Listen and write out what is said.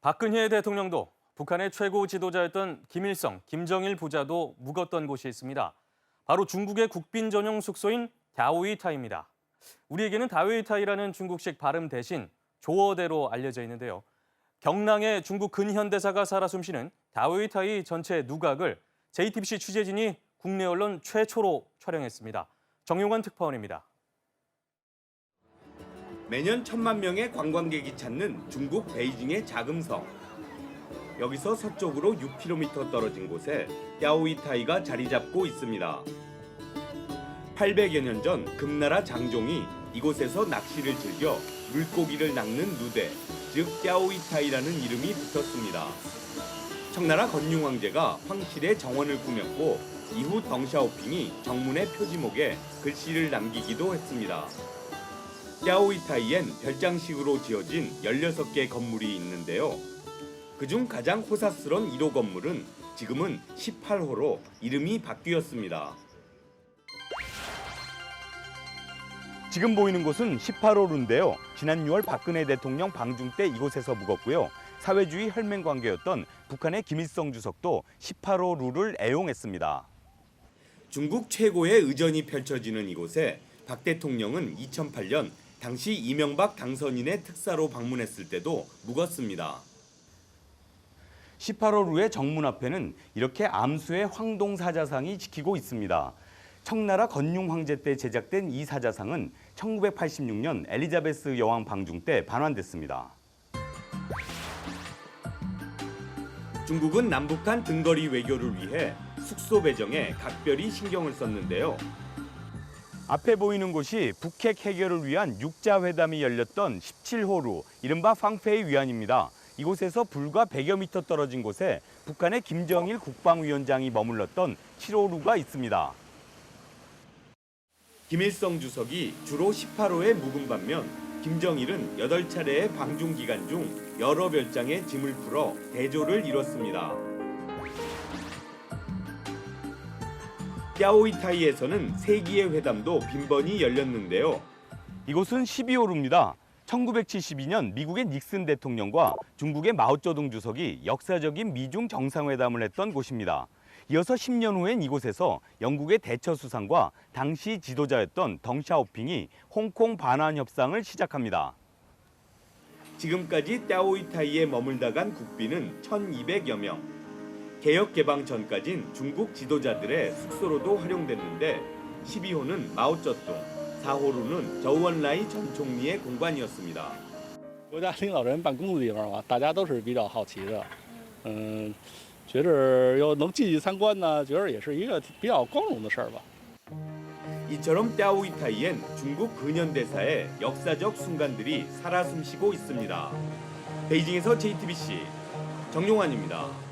박근혜 대통령도 북한의 최고 지도자였던 김일성, 김정일 부자도 묵었던 곳이 있습니다. 바로 중국의 국빈 전용 숙소인 다오이타입니다. 우리에게는 다오이타이라는 중국식 발음 대신 조어대로 알려져 있는데요. 경랑의 중국 근현대사가 살아 숨쉬는 다오이타이 전체 누각을 JTBC 취재진이 국내 언론 최초로 촬영했습니다. 정용환 특파원입니다. 매년 1,000만 명의 관광객이 찾는 중국 베이징의 작은 성. 여기서 서쪽으로 6km 떨어진 곳에 다오이타이가 자리 잡고 있습니다. 800여 년 전 금나라 장종이 이곳에서 낚시를 즐겨 물고기를 낚는 누대, 즉 다오이타이라는 이름이 붙었습니다. 청나라 건융 황제가 황실의 정원을 꾸몄고 이후 덩샤오핑이 정문의 표지목에 글씨를 남기기도 했습니다. 다오이타이엔 별장식으로 지어진 16개 건물이 있는데요. 그중 가장 호사스러운 1호 건물은 지금은 18호로 이름이 바뀌었습니다. 지금 보이는 곳은 18호루인데요. 지난 6월 박근혜 대통령 방중 때 이곳에서 묵었고요. 사회주의 혈맹 관계였던 북한의 김일성 주석도 18호루를 애용했습니다. 중국 최고의 의전이 펼쳐지는 이곳에 박 대통령은 2008년 당시 이명박 당선인의 특사로 방문했을 때도 묵었습니다. 18호루의 정문 앞에는 이렇게 암수의 황동사자상이 지키고 있습니다. 청나라 건융 황제 때 제작된 이 사자상은 1986년 엘리자베스 여왕 방중 때 반환됐습니다. 중국은 남북한 등거리 외교를 위해 숙소 배정에 각별히 신경을 썼는데요. 앞에 보이는 곳이 북핵 해결을 위한 6자 회담이 열렸던 17호루, 이른바 팡페이 위안입니다. 이곳에서 불과 100여 미터 떨어진 곳에 북한의 김정일 국방위원장이 머물렀던 7호루가 있습니다. 김일성 주석이 주로 18호에 묵은 반면 김정일은 8차례의 방중 기간 중 여러 별장의 짐을 풀어 대조를 이뤘습니다. 다오이타이에서는 세기의 회담도 빈번히 열렸는데요. 이곳은 12호루입니다. 1972년 미국의 닉슨 대통령과 중국의 마오쩌둥 주석이 역사적인 미중 정상회담을 했던 곳입니다. 이어서 10년 후엔 이곳에서 영국의 대처 수상과 당시 지도자였던 덩샤오핑이 홍콩 반환 협상을 시작합니다. 지금까지 다오이타이에 머물다 간 국빈은 1,200여 명. 개혁 개방 전까진 중국 지도자들의 숙소로도 활용됐는데 12호는 마오쩌둥, 4호루는 저우언라이 전 총리의 공간이었습니다. 国家领导人办公的地方吧，大家都是比较好奇的，觉得要能进去参观呢，觉得也是一个比较光荣的事儿吧。 이처럼 다오이타이엔 중국 근현대사의 역사적 순간들이 살아 숨쉬고 있습니다. 베이징에서 JTBC 정용환입니다.